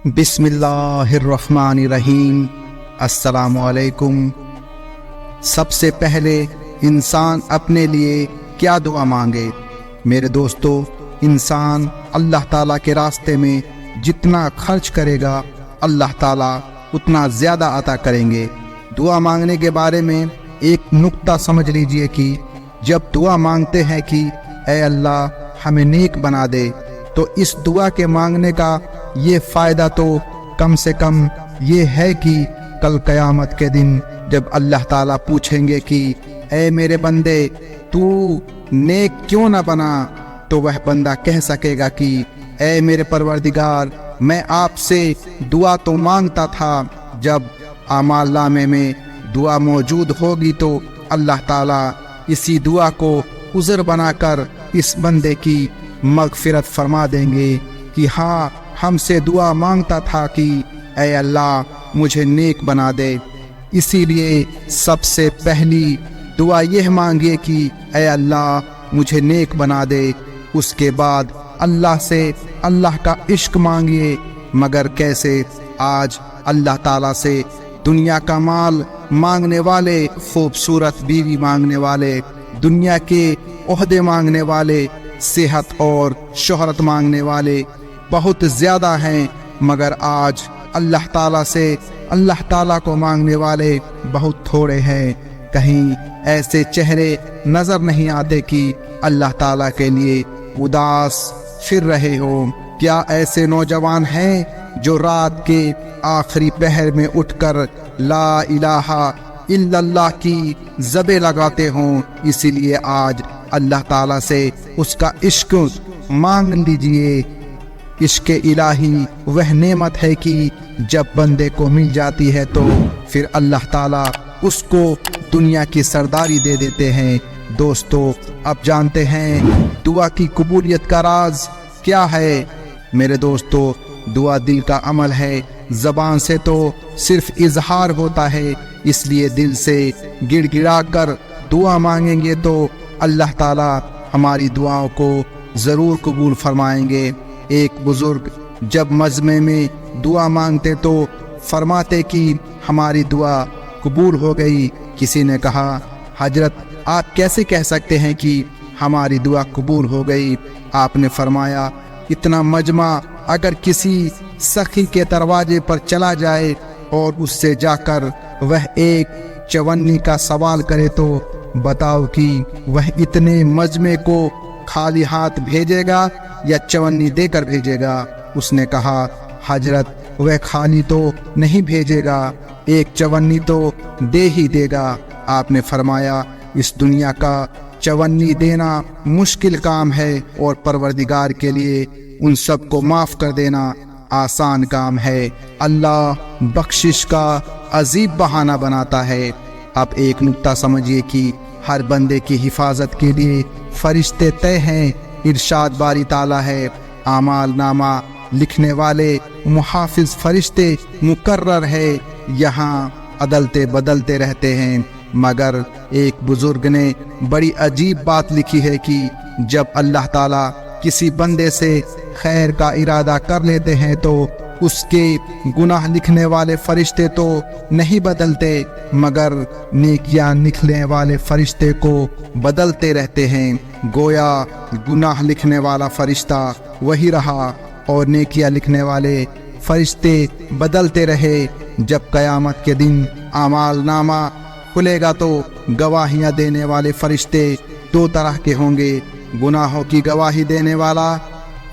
بسم اللہ الرحمن الرحیم۔ السلام علیکم۔ سب سے پہلے انسان اپنے لیے کیا دعا مانگے؟ میرے دوستو، انسان اللہ تعالیٰ کے راستے میں جتنا خرچ کرے گا اللہ تعالیٰ اتنا زیادہ عطا کریں گے۔ دعا مانگنے کے بارے میں ایک نکتہ سمجھ لیجئے کہ جب دعا مانگتے ہیں کہ اے اللہ ہمیں نیک بنا دے، تو اس دعا کے مانگنے کا یہ فائدہ تو کم سے کم یہ ہے کہ کل قیامت کے دن جب اللہ تعالیٰ پوچھیں گے کہ اے میرے بندے تو نیک کیوں نہ بنا، تو وہ بندہ کہہ سکے گا کہ اے میرے پروردگار، میں آپ سے دعا تو مانگتا تھا، جب اعمال نامے میں دعا موجود ہوگی تو اللہ تعالیٰ اسی دعا کو عذر بنا کر اس بندے کی مغفرت فرما دیں گے کہ ہاں ہم سے دعا مانگتا تھا کہ اے اللہ مجھے نیک بنا دے۔ اسی لیے سب سے پہلی دعا یہ مانگیے کہ اے اللہ مجھے نیک بنا دے، اس کے بعد اللہ سے اللہ کا عشق مانگیے۔ مگر کیسے؟ آج اللہ تعالیٰ سے دنیا کا مال مانگنے والے، خوبصورت بیوی مانگنے والے، دنیا کے عہدے مانگنے والے، صحت اور شہرت مانگنے والے بہت زیادہ ہیں، مگر آج اللہ تعالیٰ سے اللہ تعالیٰ کو مانگنے والے بہت تھوڑے ہیں۔ کہیں ایسے چہرے نظر نہیں آتے کہ اللہ تعالیٰ کے لیے اداس پھر رہے ہوں؟ کیا ایسے نوجوان ہیں جو رات کے آخری پہر میں اٹھ کر لا الہ الا اللہ کی ذبح لگاتے ہوں؟ اسی لیے آج اللہ تعالیٰ سے اس کا عشق مانگ لیجئے۔ عشق الہی وہ نعمت ہے کہ جب بندے کو مل جاتی ہے تو پھر اللہ تعالیٰ اس کو دنیا کی سرداری دے دیتے ہیں۔ دوستو، اب جانتے ہیں دعا کی قبولیت کا راز کیا ہے؟ میرے دوستو، دعا دل کا عمل ہے، زبان سے تو صرف اظہار ہوتا ہے، اس لیے دل سے گڑ گڑا کر دعا مانگیں گے تو اللہ تعالیٰ ہماری دعاؤں کو ضرور قبول فرمائیں گے۔ ایک بزرگ جب مجمع میں دعا مانگتے تو فرماتے کہ ہماری دعا قبول ہو گئی۔ کسی نے کہا حضرت آپ کیسے کہہ سکتے ہیں کہ ہماری دعا قبول ہو گئی؟ آپ نے فرمایا اتنا مجمع اگر کسی سخی کے دروازے پر چلا جائے اور اس سے جا کر وہ ایک چونی کا سوال کرے تو بتاؤ کہ وہ اتنے مجمع کو خالی ہاتھ بھیجے گا یا چونی دے کر بھیجے گا؟ اس نے کہا حضرت وہ خالی تو نہیں بھیجے گا، ایک چونی تو دے ہی دے گا۔ آپ نے فرمایا اس دنیا کا چونی دینا مشکل کام ہے اور پروردگار کے لیے ان سب کو معاف کر دینا آسان کام ہے۔ اللہ بخشش کا عجیب بہانہ بناتا ہے۔ اب ایک نکتہ سمجھیے کہ ہر بندے کی حفاظت کے لیے فرشتے طے ہیں۔ ارشاد باری تعالیٰ ہے، اعمال نامہ لکھنے والے محافظ فرشتے مقرر ہے، یہاں عدلتے بدلتے رہتے ہیں۔ مگر ایک بزرگ نے بڑی عجیب بات لکھی ہے کہ جب اللہ تعالیٰ کسی بندے سے خیر کا ارادہ کر لیتے ہیں تو اس کے گناہ لکھنے والے فرشتے تو نہیں بدلتے، مگر نیکیاں لکھنے والے فرشتے کو بدلتے رہتے ہیں۔ گویا گناہ لکھنے والا فرشتہ وہی رہا اور نیکیاں لکھنے والے فرشتے بدلتے رہے۔ جب قیامت کے دن اعمال نامہ کھلے گا تو گواہیاں دینے والے فرشتے دو طرح کے ہوں گے۔ گناہوں کی گواہی دینے والا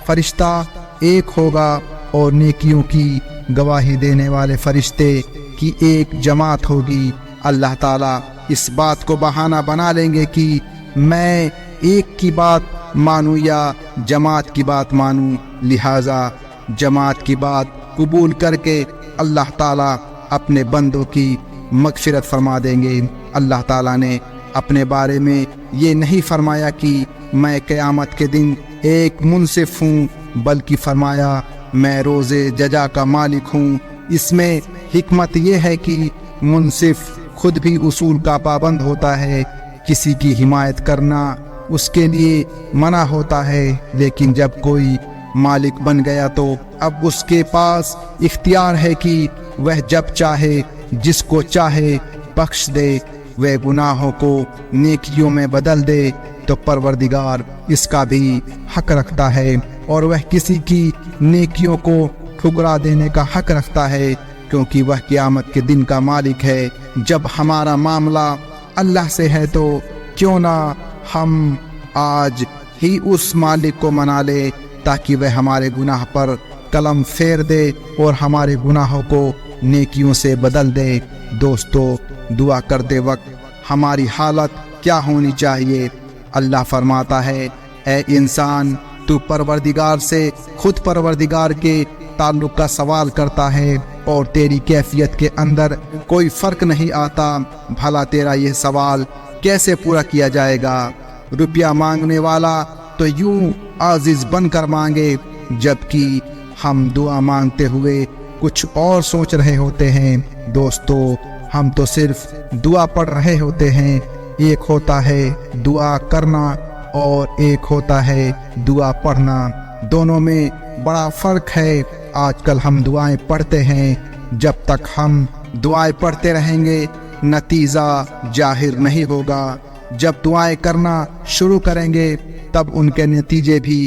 فرشتہ ایک ہوگا اور نیکیوں کی گواہی دینے والے فرشتے کی ایک جماعت ہوگی۔ اللہ تعالیٰ اس بات کو بہانہ بنا لیں گے کہ میں ایک کی بات مانوں یا جماعت کی بات مانوں، لہٰذا جماعت کی بات قبول کر کے اللہ تعالیٰ اپنے بندوں کی مغفرت فرما دیں گے۔ اللہ تعالیٰ نے اپنے بارے میں یہ نہیں فرمایا کہ میں قیامت کے دن ایک منصف ہوں، بلکہ فرمایا میں روز جزا کا مالک ہوں۔ اس میں حکمت یہ ہے کہ منصف خود بھی اصول کا پابند ہوتا ہے، کسی کی حمایت کرنا اس کے لیے منع ہوتا ہے، لیکن جب کوئی मालिक बन गया तो अब उसके पास इख्तियार है कि वह जब चाहे जिसको चाहे बख्श दे, वह गुनाहों को नेकियों में बदल दे तो परवरदिगार इसका भी हक रखता है, और वह किसी की नेकियों को ठुकरा देने का हक रखता है, क्योंकि वह क़यामत के दिन का मालिक है। जब हमारा मामला अल्लाह से है तो क्यों ना हम आज ही उस मालिक को मना ले ताकि वह हमारे गुनाह पर कलम फेर दे और हमारे गुनाहों को नेकियों से बदल दे। दोस्तों, दुआ करते वक्त हमारी हालत क्या होनी चाहिए? अल्लाह फरमाता है, ए इंसान, तू परवरदिगार से खुद परवरदिगार के ताल्लुक का सवाल करता है और तेरी कैफियत के अंदर कोई फ़र्क नहीं आता। भला तेरा यह सवाल कैसे पूरा किया जाएगा? रुपया मांगने वाला तो यूं आजिज़ बनकर मांगे, जबकि हम दुआ मांगते हुए कुछ और सोच रहे होते हैं। दोस्तों, हम तो सिर्फ दुआ पढ़ रहे होते हैं। एक होता है दुआ करना और एक होता है दुआ पढ़ना, दोनों में बड़ा फ़र्क है। आजकल हम दुआएं पढ़ते हैं, जब तक हम दुआएं पढ़ते रहेंगे नतीजा जाहिर नहीं होगा। जब दुआएं करना शुरू करेंगे तब उनके नतीजे भी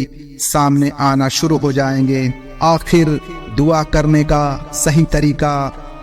सामने आना शुरू हो जाएंगे। आखिर दुआ करने का सही तरीका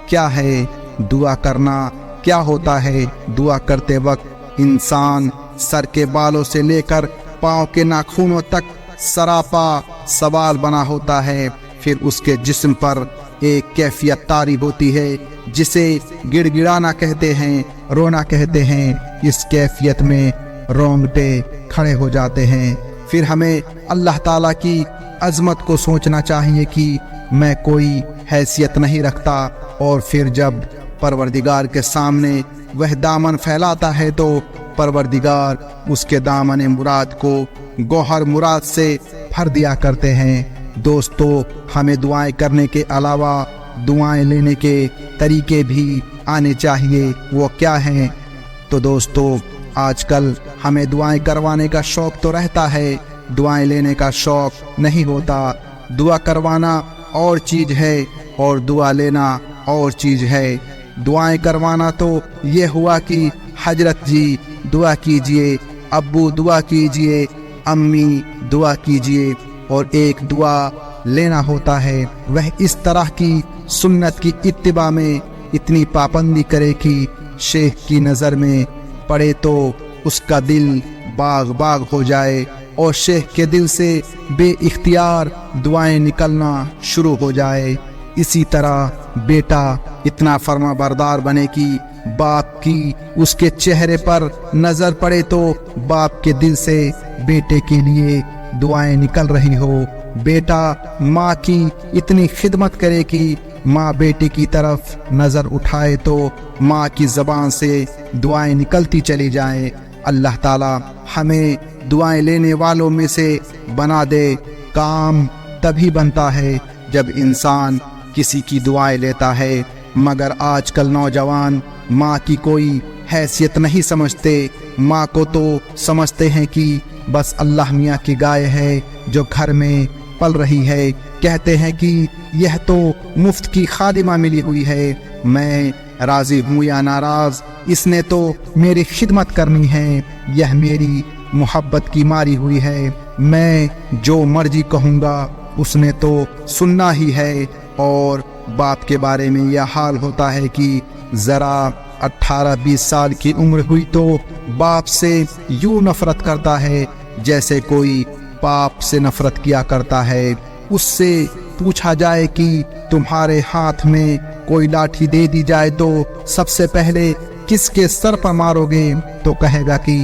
क्या है? दुआ करना क्या होता है? दुआ करते वक्त इंसान सर के बालों से लेकर पाँव के नाखूनों तक सरापा सवाल बना होता है। फिर उसके जिस्म पर एक कैफियत तारी होती है जिसे गिड़गिड़ाना कहते हैं, रोना कहते हैं। इस कैफियत में रोंगटे खड़े हो जाते हैं। फिर हमें अल्लाह ताला की अज़मत को सोचना चाहिए कि मैं कोई हैसियत नहीं रखता, और फिर जब परवरदिगार के सामने वह दामन फैलाता है तो परवरदिगार उसके दामन मुराद को गौहर मुराद से भर दिया करते हैं। दोस्तों, हमें दुआएं करने के अलावा दुआएं लेने के तरीके भी आने चाहिए। वो क्या हैं? तो दोस्तों, आजकल हमें दुआएं करवाने का शौक़ तो रहता है, दुआएं लेने का शौक़ नहीं होता। दुआ करवाना और चीज़ है और दुआ लेना और चीज़ है। दुआएं करवाना तो ये हुआ कि हजरत जी दुआ कीजिए, अब्बू दुआ कीजिए, अम्मी दुआ कीजिए, और एक दुआ लेना होता है वह इस तरह की सुन्नत की इत्तिबा में इतनी पाबंदी करे कि शेख की नज़र में पड़े तो उसका दिल बाग बाग हो जाए और शेख के दिल से बेइख्तियार दुआएं निकलना शुरू हो जाए। इसी तरह बेटा इतना फर्माबरदार बने कि बाप की उसके चेहरे पर नज़र पड़े तो बाप के दिल से बेटे के लिए दुआएं निकल रही हो। बेटा माँ की इतनी खिदमत करे कि माँ बेटे की तरफ नज़र उठाए तो माँ की ज़बान से दुआएं निकलती चली जाएं। अल्लाह ताला हमें दुआएं लेने वालों में से बना दे। काम तभी बनता है जब इंसान किसी की दुआएं लेता है, मगर आजकल नौजवान माँ की कोई हैसियत नहीं समझते। माँ को तो समझते हैं कि बस अल्लाह मियाँ की गाय है जो घर में पल रही है। कहते हैं कि यह तो मुफ्त की खादिमा मिली हुई है, मैं राज़ी हूँ या नाराज़, इसने तो मेरी खिदमत करनी है, यह मेरी मोहब्बत की मारी हुई है, मैं जो मर्जी कहूँगा उसने तो सुनना ही है। और बाप के बारे में यह हाल होता है कि ज़रा 18-20 साल की उम्र हुई तो बाप से यूँ नफ़रत करता है जैसे कोई बाप से नफ़रत किया करता है। उससे पूछा जाए कि तुम्हारे हाथ में कोई लाठी दे दी जाए तो सबसे पहले किसके सर पर मारोगे, तो कहेगा कि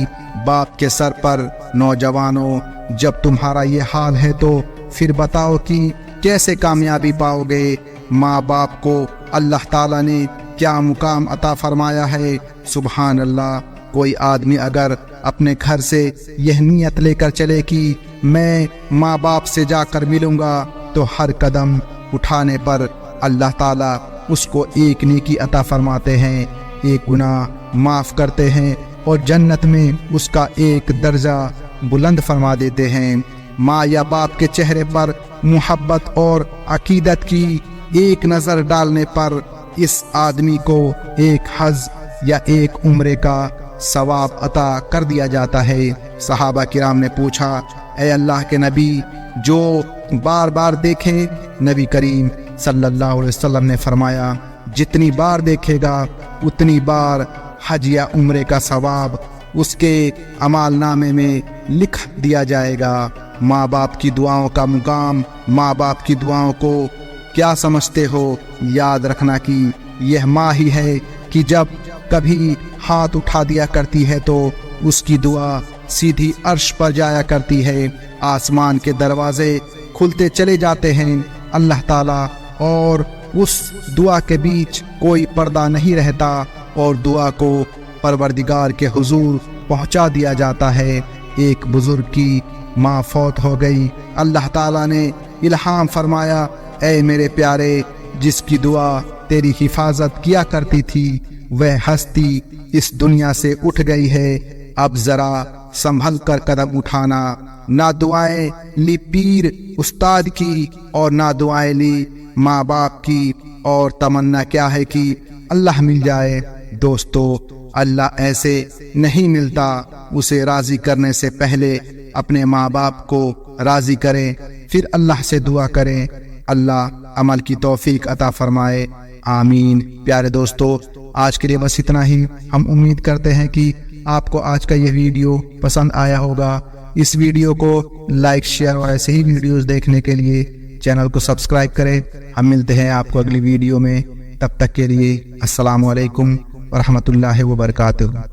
बाप के सर पर। नौजवानों, जब तुम्हारा ये हाल है तो फिर बताओ कि कैसे कामयाबी पाओगे। माँ बाप को अल्लाह ताला ने क्या मुकाम अता फरमाया है, सुबहान अल्लाह। कोई आदमी अगर अपने घर से यह नियत लेकर चले कि मैं माँ बाप से जाकर मिलूँगा, तो हर कदम उठाने पर अल्लाह ताला उसको एक नेकी अता फरमाते हैं, एक गुनाह माफ़ करते हैं और जन्नत में उसका एक दर्जा बुलंद फरमा देते हैं। माँ या बाप के चेहरे पर मोहब्बत और अकीदत की एक नज़र डालने पर इस आदमी को एक हज या एक उम्रे का सवाब अता कर दिया जाता है। सहाबा किराम ने पूछा, ए अल्लाह के नबी, जो बार बार देखे? नबी करीम सल्लल्लाहु अलैहि वसल्लम ने फरमाया, जितनी बार देखेगा उतनी बार हज या उम्रे का सवाब उसके अमाल नामे में लिख दिया जाएगा। माँ बाप की दुआओं का मुकाम, माँ बाप की दुआओं को क्या समझते हो? याद रखना कि यह माँ ही है कि जब कभी हाथ उठा दिया करती है तो उसकी दुआ सीधी अर्श पर जाया करती है। आसमान के दरवाजे खुलते चले जाते हैं अल्लाह ताला, और उस दुआ के बीच कोई पर्दा नहीं रहता और दुआ को परवरदिगार के हुजूर पहुंचा दिया जाता है। एक बुजुर्ग की माँ फौत हो गई। अल्लाह ताला ने इल्हाम फरमाया, ऐ मेरे प्यारे, जिसकी दुआ तेरी हिफाजत किया करती थी वह हस्ती इस दुनिया से उठ गई है, अब जरा संभल कर कदम उठाना। ना दुआएं ली पीर उस्ताद की और ना दुआएं ली माँ बाप की, और तमन्ना क्या है कि अल्लाह मिल जाए। दोस्तों, अल्लाह ऐसे नहीं मिलता। उसे राजी करने से पहले अपने माँ बाप को राजी करें, फिर अल्लाह से दुआ करें। अल्लाह अमल की तौफीक अता फरमाए, आमीन। प्यारे दोस्तों, आज के लिए बस इतना ही। हम उम्मीद करते हैं कि आपको आज का यह वीडियो पसंद आया होगा। इस वीडियो को लाइक, शेयर और ऐसे ही वीडियोस देखने के लिए चैनल को सब्सक्राइब करें। हम मिलते हैं आपको अगली वीडियो में। तब तक के लिए अस्सलामु अलैकुम व रहमतुल्लाहि व बरकातुहू।